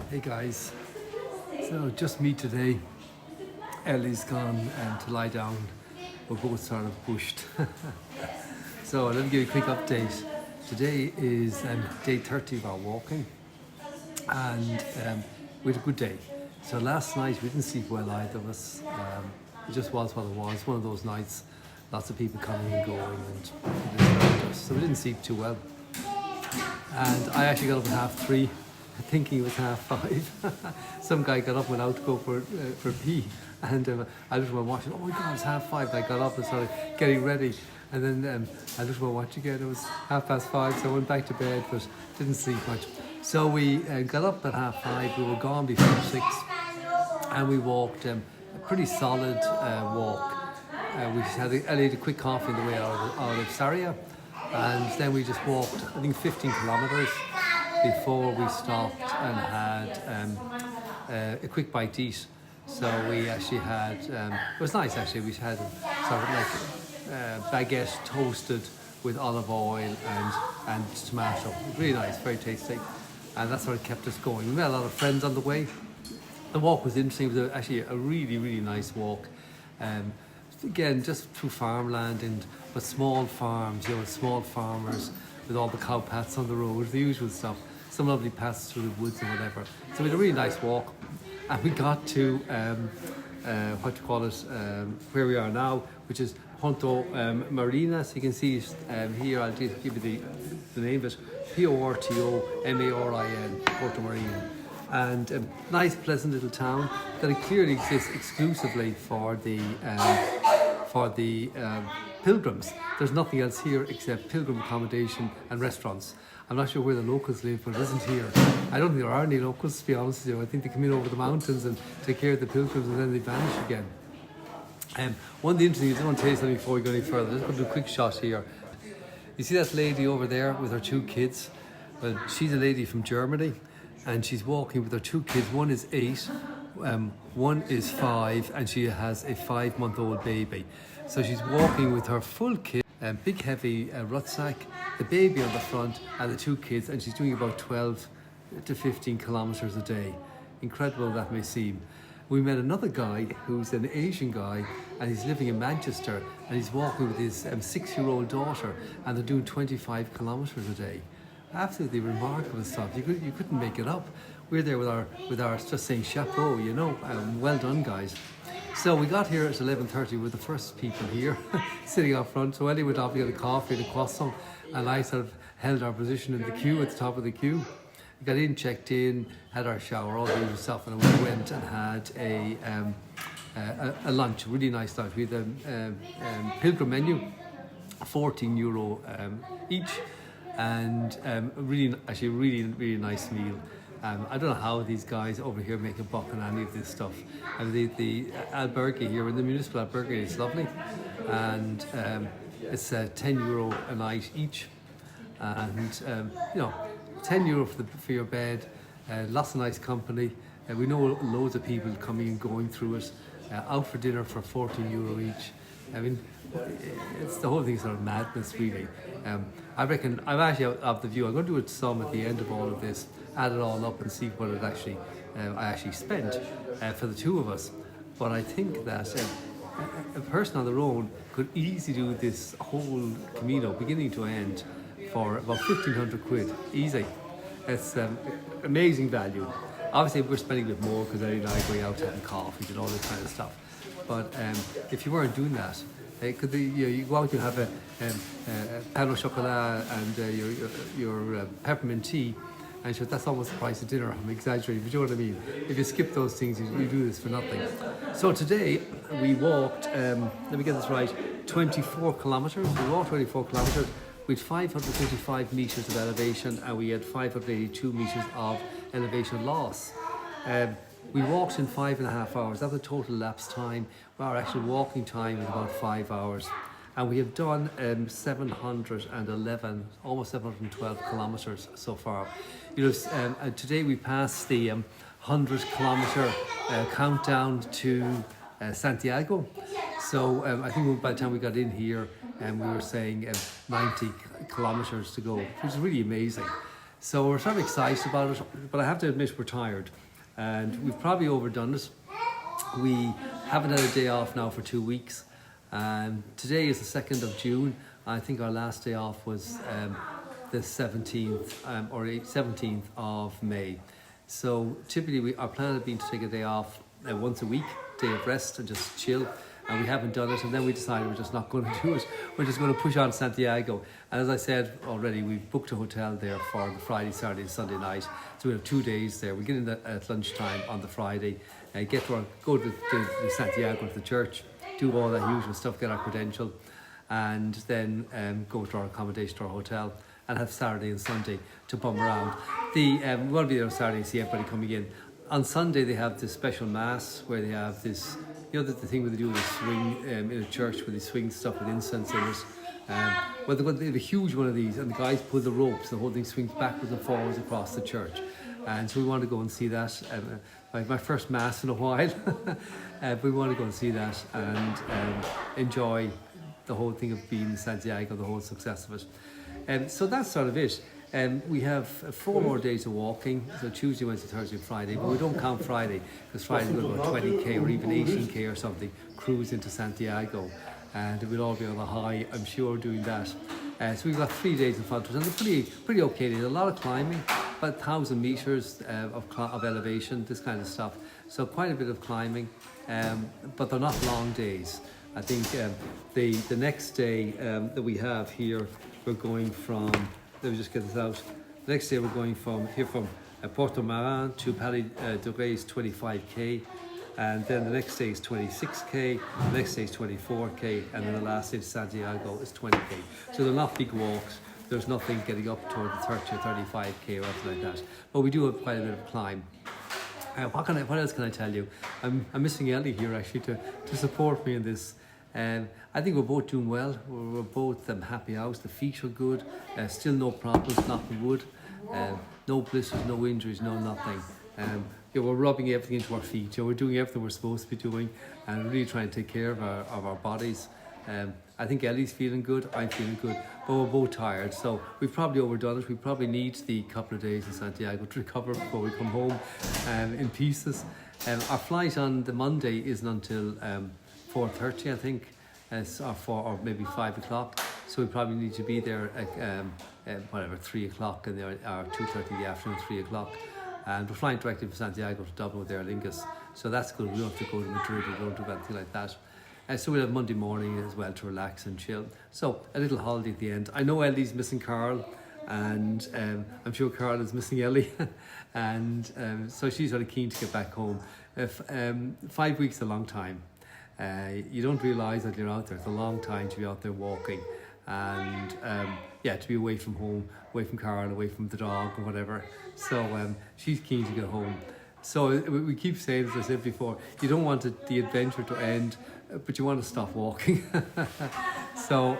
Hey guys, so just me today. Ellie's gone to lie down. We're both sort of bushed. So let me give you a quick update. Today is day 30 of our walking, and we had a good day. So last night we didn't sleep well, either of us. It just was what it was, one of those nights, lots of people coming and going, and it disturbed us. So we didn't sleep too well. And I actually got up at 3:30, thinking it was 5:30. Some guy got up and went out to go for a pee, and I just went watching. Oh my God, it's 5:30. I got up and started getting ready, and then I just went watch again. It was 5:30, so I went back to bed, but didn't sleep much. So we got up at 5:30. We were gone before 6, and we walked a pretty solid walk. We had a quick coffee on the way out of Sarria, and then we just walked, I think, 15 kilometres before we stopped and had a quick bite to eat. So we actually had, it was nice actually, we had sort of like baguette toasted with olive oil and tomato. Really nice, very tasty. And that's what kept us going. We met a lot of friends on the way. The walk was interesting. It was actually a really, really nice walk. Again, just through farmland but small farms, small farmers with all the cow paths on the road, the usual stuff. Some lovely paths through the woods and whatever. So we had a really nice walk, and we got to where we are now, which is Portomarin. So you can see here. I'll just give you the name of it: Portomarin, Portomarin. And nice, pleasant little town that it clearly exists exclusively for the pilgrims. There's nothing else here except pilgrim accommodation and restaurants. I'm not sure where the locals live, but it isn't here. I don't think there are any locals, to be honest with you. I think they come in over the mountains and take care of the pilgrims, and then they vanish again. One of the interesting things, I want to tell you something before we go any further. Just going to do a quick shot here. You see that lady over there with her 2 kids? Well, she's a lady from Germany, and she's walking with her 2 kids. One is 8, one is 5, and she has a 5-month-old baby. So she's walking with her full kit, big heavy rucksack, the baby on the front, and the 2 kids, and she's doing about 12 to 15 kilometers a day. Incredible that may seem. We met another guy who's an Asian guy, and he's living in Manchester, and he's walking with his 6-year-old daughter, and they're doing 25 kilometers a day. Absolutely remarkable stuff. You couldn't make it up. We're there with our just saying chapeau, well done, guys. So we got here at 11:30. We're the first people here, sitting up front. So Ellie went off to get a coffee and a croissant, and I sort of held our position in the queue at the top of the queue. We got in, checked in, had our shower, all the usual stuff, and we went and had a lunch, a really nice lunch. We had a pilgrim menu, €14 each. And really nice meal. I don't know how these guys over here make a buck on any of this stuff. The albergue here, in the municipal albergue, is lovely, and it's €10 a night each, and €10 for your bed. Lots of nice company. We know loads of people coming and going through it. Out for dinner for €14 each. I mean, it's the whole thing is sort of madness, really. I reckon I'm actually of the view. I'm going to do a sum at the end of all of this, add it all up, and see what it I actually spent for the 2 of us. But I think that a person on their own could easily do this whole Camino, beginning to end, for about 1,500 quid, easy. It's amazing value. Obviously, we're spending a bit more because Eddie and I are going out having coffees and all this kind of stuff. But if you weren't doing that, you go out and have a pain au chocolat and your peppermint tea, and sure, that's almost the price of dinner. I'm exaggerating, but you know what I mean. If you skip those things, you do this for nothing. So today we walked, let me get this right, 24 kilometres. We walked 24 kilometres with 555 metres of elevation, and we had 582 metres of elevation loss. We walked in 5.5 hours. That's the total elapsed time. Our actual walking time is about 5 hours. And we have done 711, almost 712 kilometres so far. And today we passed the 100-kilometre countdown to Santiago. So I think by the time we got in here, we were saying 90 kilometres to go, which is really amazing. So we're sort of excited about it, but I have to admit we're tired, and we've probably overdone it. We haven't had a day off now for 2 weeks. Today is the 2nd of June. I think our last day off was the 17th or 17th of May. So typically our plan had been to take a day off once a week, day of rest and just chill. And we haven't done it, and then we decided we're just not going to do it. We're just going to push on Santiago. And as I said already, we've booked a hotel there for the Friday, Saturday and Sunday night. So we have 2 days there. We get in at lunchtime on the Friday, go to Santiago, to the church, do all that usual stuff, get our credential, and then go to our accommodation, to our hotel, and have Saturday and Sunday to bum around. We want to be there on Saturday and see everybody coming in. On Sunday they have this special mass where they have this, the thing where they do the swing in a church where they swing stuff with incense in it. Well, they have a huge one of these, and the guys pull the ropes, the whole thing swings backwards and forwards across the church. And so we want to go and see that. My first mass in a while. We want to go and see that and enjoy the whole thing of being in Santiago, the whole success of it. So that's sort of it. We have 4 more days of walking, so Tuesday, Wednesday, Thursday, Friday, but we don't count Friday, because Friday's going to go 20k or even 18k or something, cruise into Santiago, and we'll all be on the high, I'm sure, doing that. So we've got 3 days in front of us, and they're pretty okay. There's a lot of climbing, about 1,000 meters of elevation, this kind of stuff, so quite a bit of climbing, but they're not long days. I think the next day that we have here, we're going from, let me just get this out. The next day we're going from Portomarin to Palais de Rey's 25k, and then the next day is 26k, the next day is 24k, and then the last day to Santiago is 20k. So they're not big walks. There's nothing getting up toward the 30 or 35k or anything like that. But we do have quite a bit of climb. What else can I tell you? I'm missing Ellie here actually to support me in this. I think we're both doing well. We're both happy out. The feet are good. Still no problems, knock on wood. No blisters, no injuries, no nothing. We're rubbing everything into our feet. We're doing everything we're supposed to be doing, and really trying to take care of our bodies. I think Ellie's feeling good. I'm feeling good, but we're both tired. So we've probably overdone it. We probably need the couple of days in Santiago to recover before we come home in pieces. Our flight on the Monday isn't until 4:30, I think, or maybe 5 o'clock. So we probably need to be there at 3 o'clock in the, or 2:30 in the afternoon, 3 o'clock. And we're flying directly from Santiago to Dublin with Aer Lingus. So that's good. We don't have to go to Madrid. We don't do anything like that. So we'll have Monday morning as well to relax and chill. So a little holiday at the end. I know Ellie's missing Carl, and I'm sure Carl is missing Ellie. And so she's really keen to get back home. 5 weeks is a long time. You don't realise that you're out there. It's a long time to be out there walking, and to be away from home, away from Carl, away from the dog or whatever. So she's keen to get home. So we keep saying, as I said before, you don't want the adventure to end, but you want to stop walking. So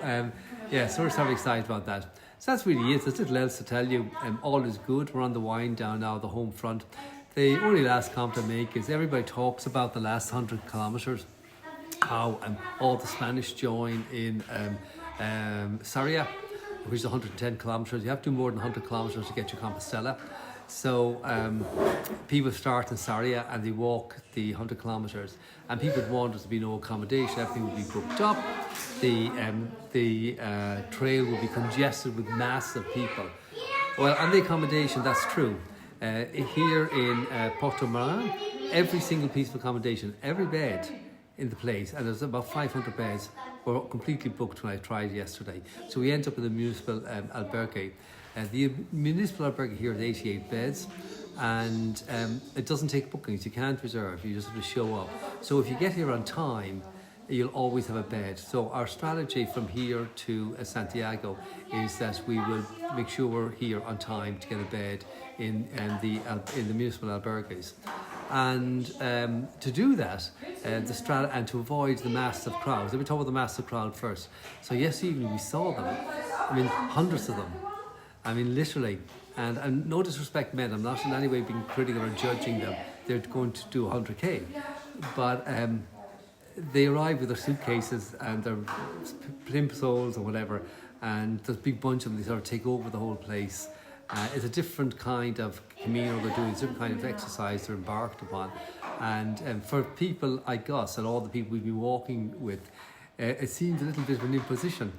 we're sort of excited about that. So that's really it. There's little else to tell you. All is good. We're on the wind down now, the home front. The only last comment I make is everybody talks about the last 100 kilometres, how all the Spanish join in Sarria, which is 110 kilometres. You have to do more than 100 kilometres to get to Compostela. So people start in Sarria and they walk the 100 kilometres, and people would want there to be no accommodation. Everything would be booked up. The trail would be congested with masses of people. Well, and the accommodation, that's true. Here in Portomarin, every single piece of accommodation, every bed in the place, and there's about 500 beds, were completely booked when I tried yesterday. So we end up in the municipal albergue. The municipal albergue here is 88 beds, and it doesn't take bookings. You can't reserve, you just have to show up. So if you get here on time, you'll always have a bed. So our strategy from here to Santiago is that we will make sure we're here on time to get a bed in the municipal albergues. And to do that, and to avoid the massive crowds, let me talk about the massive crowd first. So yesterday evening we saw them, hundreds of them, literally, and no disrespect meant, I'm not in any way being critical or judging them. They're going to do 100k, but they arrive with their suitcases and their plimsolls or whatever, and there's a big bunch of them. They sort of take over the whole place, It's a different kind of Camino they're doing, it's a different kind of exercise they're embarked upon. And for people like us and all the people we've been walking with, it seems a little bit of an imposition.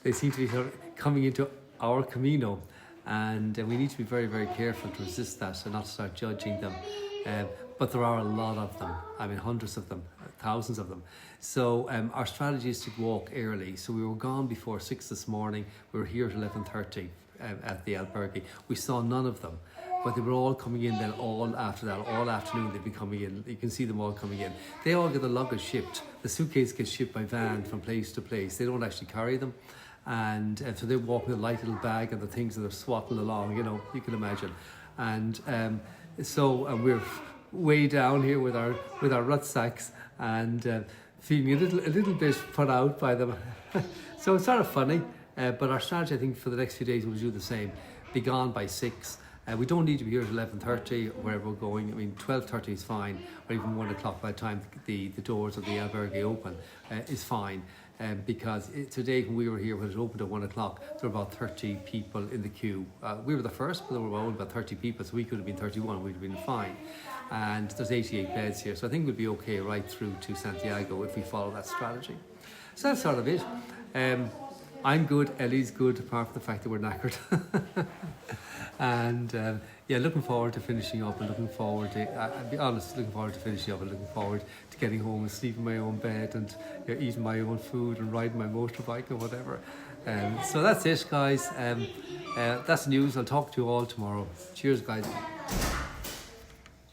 They seem to be sort of coming into our Camino, and we need to be very, very careful to resist that and not start judging them. But there are a lot of them. I mean, hundreds of them, thousands of them. So our strategy is to walk early. So we were gone before 6 this morning. We were here at 11:30 at the albergue. We saw none of them, but they were all coming in then all after that, all afternoon they'd be coming in. You can see them all coming in. They all get the luggage shipped. The suitcase gets shipped by van from place to place. They don't actually carry them. And so they walk with a light little bag and the things that are swatting along, you know, you can imagine. And so we're way down here with our rucksacks and feeling a little bit put out by them. So it's sort of funny, but our strategy, I think, for the next few days will do the same. Be gone by 6. We don't need to be here at 11:30 wherever we're going. I mean, 12:30 is fine, or even 1 o'clock by the time the doors of the albergue open is fine. Because today when we were here, when it opened at 1 o'clock, there were about 30 people in the queue. We were the first, but there were only about 30 people, so we could have been 31, we'd have been fine. And there's 88 beds here, so I think we'll be okay right through to Santiago if we follow that strategy. So that's sort of it. I'm good, Ellie's good, apart from the fact that we're knackered. And yeah, looking forward to finishing up and looking forward to, I'll be honest, looking forward to finishing up and looking forward to getting home and sleeping in my own bed and eating my own food and riding my motorbike or whatever. So that's it, guys. That's news. I'll talk to you all tomorrow. Cheers, guys.